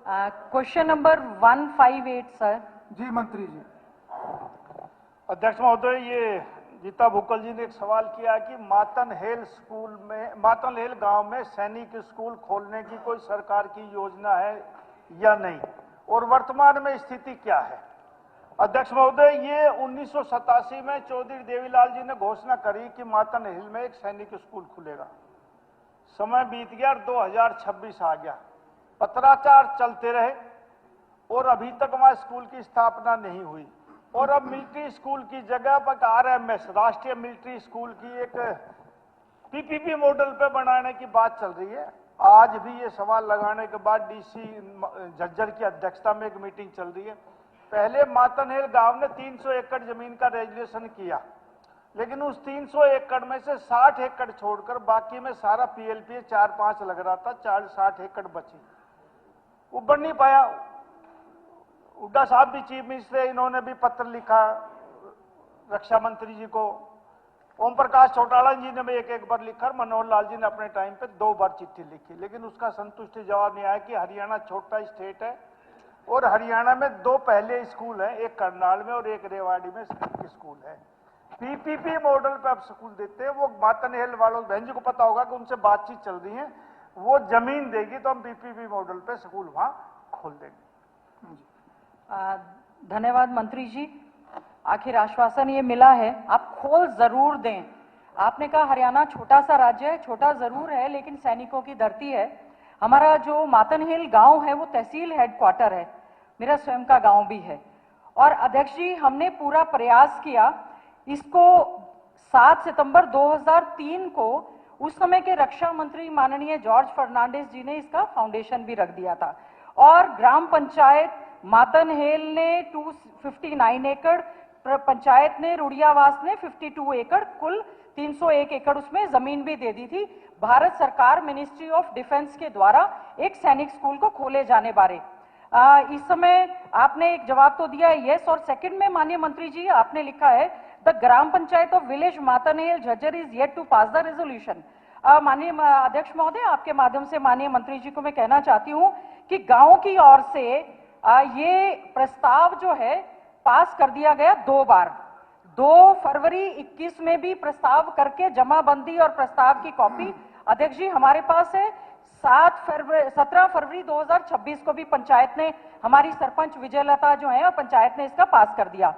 Question number 158 sir. जी मंत्री जी। अध्यक्ष महोदय, ये गीता भुक्कल जी ने एक सवाल किया कि मातनहेल गांव में सैनिक स्कूल खोलने की कोई सरकार की योजना है या नहीं, और वर्तमान में स्थिति क्या है। अध्यक्ष महोदय, ये 1987 में चौधरी देवीलाल जी ने घोषणा करी कि मातनहेल में एक सैनिक स्कूल खुलेगा। समय बीत गया, 2026 आ गया, पत्राचार चलते रहे और अभी तक वहां स्कूल की स्थापना नहीं हुई। और अब मिलिट्री स्कूल की जगह पर आरएमएस, राष्ट्रीय मिलिट्री स्कूल की एक पीपीपी मॉडल पे बनाने की बात चल रही है। आज भी ये सवाल लगाने के बाद डीसी झज्जर की अध्यक्षता में एक मीटिंग चल रही है। पहले मातनहेल गांव ने 300 एकड़ जमीन का रेजुलेशन किया, लेकिन उस 300 एकड़ में से 60 एकड़ छोड़कर बाकी में सारा पीएलपी 4-5 लग रहा था, 40-60 एकड़ बची, वो बन नहीं पाया। हुड्डा साहब भी चीफ मिनिस्टर, इन्होंने भी पत्र लिखा रक्षा मंत्री जी को, ओम प्रकाश चौटाला जी ने भी एक बार लिखा, मनोहर लाल जी ने अपने टाइम पे 2 बार चिट्ठी लिखी, लेकिन उसका संतुष्टि जवाब नहीं आया कि हरियाणा छोटा स्टेट है और हरियाणा में 2 पहले स्कूल हैं, एक करनाल में और एक रेवाड़ी में स्कूल है। पीपीपी मॉडल पे अब स्कूल देते हैं। वो मातनहेल वालों, बहन जी को पता होगा कि उनसे बातचीत चल रही है, वो जमीन देगी तो हम पीपीपी मॉडल पे स्कूल वहां खोल देंगे। धन्यवाद मंत्री जी, आखिर आश्वासन ये मिला है, आप खोल जरूर दें। आपने कहा हरियाणा छोटा सा राज्य है, छोटा जरूर है लेकिन सैनिकों की धरती है। हमारा जो मातनहेल गांव है वो तहसील हेडक्वार्टर है, मेरा स्वयं का गांव भी है। और अध्यक्ष जी, हमने पूरा प्रयास किया इसको। 7 सितंबर 2003 को उस समय के रक्षा मंत्री माननीय जॉर्ज फर्नांडिस जी ने इसका फाउंडेशन भी रख दिया था। और ग्राम पंचायत मातनहेल ने 259 एकड़, पंचायत ने, रुड़ियावास ने 52 एकड़, कुल 301 एकड़ उसमें जमीन भी दे दी थी भारत सरकार मिनिस्ट्री ऑफ डिफेंस के द्वारा एक सैनिक स्कूल को खोले जाने बारे। इस समय आपने एक जवाब तो दिया है यस, और सेकंड में माननीय मंत्री जी आपने लिखा है the gram panchayat of village Matanhel Jhajjar is yet to pass the resolution. माननीय अध्यक्ष महोदय, आपके माध्यम से माननीय मंत्री जी को मैं कहना चाहती हूँ कि गांव की ओर से ये प्रस्ताव जो है पास कर दिया गया 2 बार। 2 फरवरी 21 में भी प्रस्ताव करके जमाबंदी और प्रस्ताव की कॉपी अध्यक्ष जी हमारे पास है। 17 फरवरी 2026 को भी पंचायत ने, हमारी सरपंच विजयलता जो है पंचायत ने इसका पास कर दिया।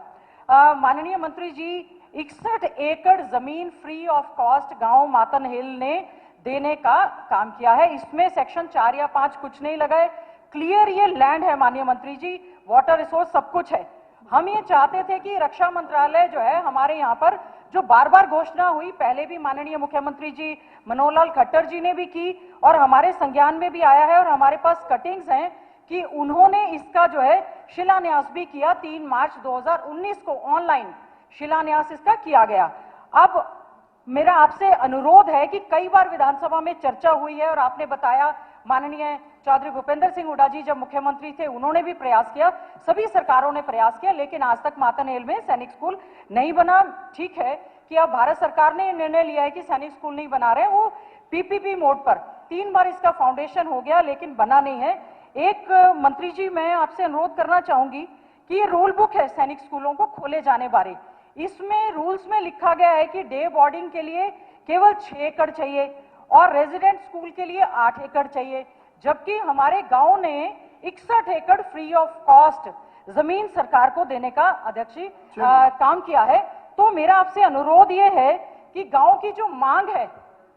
माननीय मंत्री जी, 61 एकड़ जमीन फ्री ऑफ कॉस्ट गांव मातनहेल ने देने का काम किया है। इसमें सेक्शन 4 या 5 कुछ नहीं लगा है, क्लियर ये लैंड है माननीय मंत्री जी, वाटर रिसोर्स सब कुछ है। हम ये चाहते थे कि रक्षा मंत्रालय जो है हमारे यहाँ पर जो बार बार घोषणा हुई, पहले भी माननीय मुख्यमंत्री जी मनोहर लाल खट्टर जी ने भी की और हमारे संज्ञान में भी आया है और हमारे पास कटिंग्स हैं कि उन्होंने इसका जो है शिलान्यास भी किया। 3 मार्च 2019 को ऑनलाइन शिलान्यास इसका किया गया। अब मेरा आपसे अनुरोध है कि कई बार विधानसभा में चर्चा हुई है और आपने बताया माननीय चौधरी भूपेंद्र सिंह हुड्डा जी जब मुख्यमंत्री थे उन्होंने भी प्रयास किया, सभी सरकारों ने प्रयास किया, लेकिन आज तक मातनहेल में सैनिक स्कूल नहीं बना। ठीक है कि अब भारत सरकार ने निर्णय लिया है कि सैनिक स्कूल नहीं बना रहे, वो पीपीपी मोड पर 3 बार इसका फाउंडेशन हो गया लेकिन बना नहीं है। एक मंत्री जी, मैं आपसे अनुरोध करना चाहूंगी कि ये रूल बुक है सैनिक स्कूलों को खोले जाने बारे, इसमें रूल्स में लिखा गया है कि डे बोर्डिंग के लिए केवल 6 एकड़ चाहिए और रेजिडेंट स्कूल के लिए 8 एकड़ चाहिए, जबकि हमारे गांव ने 61 एकड़ फ्री ऑफ कॉस्ट जमीन सरकार को देने का अध्यक्ष जी काम किया है। तो मेरा आपसे अनुरोध ये है कि गांव की जो मांग है,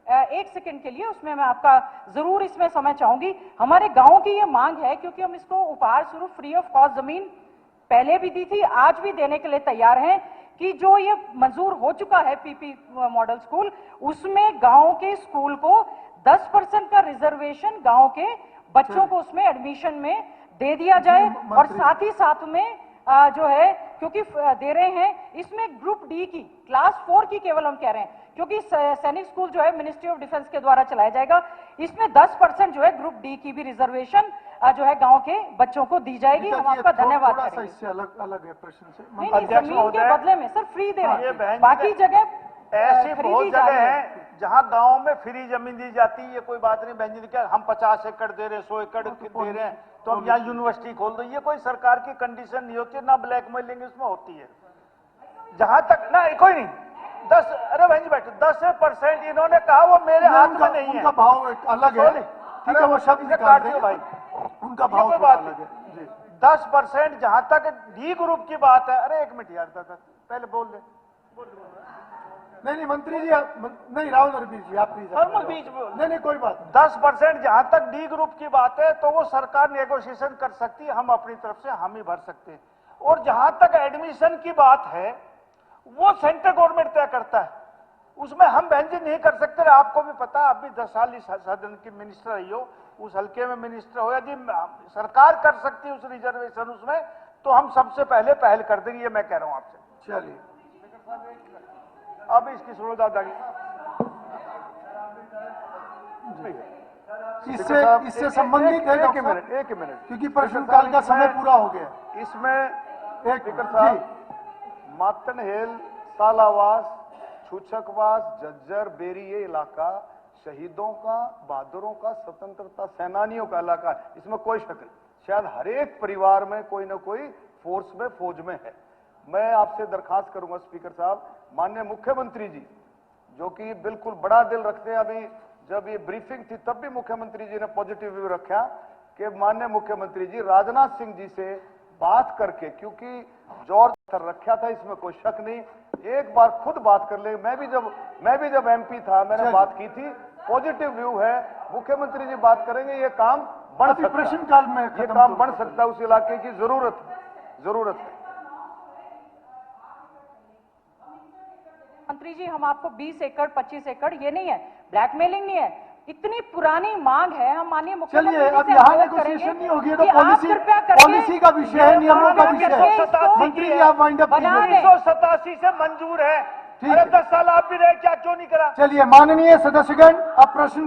1 सेकंड के लिए उसमें मैं आपका जरूर इसमें समय चाहूंगी, हमारे गांव की ये मांग है क्योंकि हम इसको उपहार स्वरूप फ्री ऑफ कॉस्ट जमीन पहले भी दी थी, आज भी देने के लिए तैयार हैं कि जो ये मंजूर हो चुका है पीपी मॉडल स्कूल, उसमें गांव के स्कूल को 10% का रिजर्वेशन गांव के बच्चों को उसमें एडमिशन में दे दिया जाए। और साथ ही साथ में जो है क्योंकि दे रहे हैं इसमें ग्रुप डी की, क्लास 4 की केवल हम कह रहे हैं क्योंकि सैनिक स्कूल जो है मिनिस्ट्री ऑफ डिफेंस के द्वारा चलाया जाएगा, इसमें 10% जो है ग्रुप डी की भी रिजर्वेशन जो है गांव के बच्चों को दी जाएगी। हम आपका धन्यवाद करेंगे। इससे अलग है प्रश्न से। नहीं, जमीन के बदले में सर फ्री दे रहे हैं, बाकी जगह ऐसी बहुत जगह है जहां गांव में फ्री जमीन दी जाती है, ये कोई बात नहीं बहन जी, क्या हम 50 एकड़ दे रहे हैं, 100 एकड़ दे रहे हैं, तो हम यहाँ यूनिवर्सिटी खोल दो, ये कोई सरकार की कंडीशन नहीं होती है, ना ब्लैकमेलिंग इसमें होती है। जहां तक ना कोई नहीं 10, अरे बहन जी बैठो, 10% इन्होंने कहा, वो मेरे हाथ में नहीं है। उनका भाव एक अलग है, ठीक है, वो शब्द निकाल देंगे भाई, उनका भाव कोई थोड़ा बात अलग है जी। 10% जहां तक डी ग्रुप की बात है, अरे एक मिनट यार दादा पहले बोल ले। नहीं मंत्री जी नहीं राहुल नरवीर जी आप प्लीज बीच में नहीं कोई बात नहीं। 10% जहां तक डी ग्रुप की बात है तो वो सरकार नेगोशिएशन कर सकती है, हम अपनी तरफ से हम ही भर सकते हैं। और जहां तक एडमिशन की बात है वो सेंट्रल गवर्नमेंट तय करता है, उसमें हम बहन जी नहीं कर सकते। आपको भी पता, आप भी 10 साल इस सदन की मिनिस्टर रही हो, उस हल्के में मिनिस्टर हो, यदि सरकार कर सकती है उस रिजर्वेशन उसमें, तो हम सबसे पहले पहल कर देंगे, ये मैं कह रहा हूं आपसे। चलिए अब इसकी सुनो दादागी, इससे संबंधित है एक मिनट क्योंकि प्रश्नकाल का समय पूरा हो गया। इसमें एक स्पीकर साहब, मातनहेल, सालावास, छूछकवास, जज्जर, बेरी, ये इलाका शहीदों का, बहादुरों का, स्वतंत्रता सेनानियों का इलाका है, इसमें कोई शक नहीं। शायद हर एक परिवार में कोई ना कोई फोर्स में, फौज में है। मैं आपसे दरखास्त करूंगा स्पीकर साहब, माननीय मुख्यमंत्री जी जो कि बिल्कुल बड़ा दिल रखते हैं, अभी जब ये ब्रीफिंग थी तब भी मुख्यमंत्री जी ने पॉजिटिव व्यू रखा कि माननीय मुख्यमंत्री जी राजनाथ सिंह जी से बात करके, क्योंकि जॉर्ज रखा था इसमें कोई शक नहीं, एक बार खुद बात कर ले। मैं भी जब एमपी था मैंने बात की थी, पॉजिटिव व्यू है, मुख्यमंत्री जी बात करेंगे, ये काम बन सकता है, प्रश्नकाल में ये काम बन सकता है, उस इलाके की जरूरत है। मंत्री जी हम आपको 20 एकड़ 25 एकड़ ये नहीं है, ब्लैकमेलिंग नहीं है, इतनी पुरानी मांग है, हम माननीय मुख्यमंत्री चलिए जी अब से यहाँ अनुरोध नेगोशिएशन नहीं होगी, करेंगे तो कि आप कृपया करके पॉलिसी का विषय है, नियमों का विषय है। मंत्री जी आप वाइंड अप बना कीजिए। दें। 1987 से मंजूर है, ठीक अरे है। 10 साल आप भी रहे, क्या क्यों नहीं करा? चलिए माननीय सदस्यगण अब प्रश्न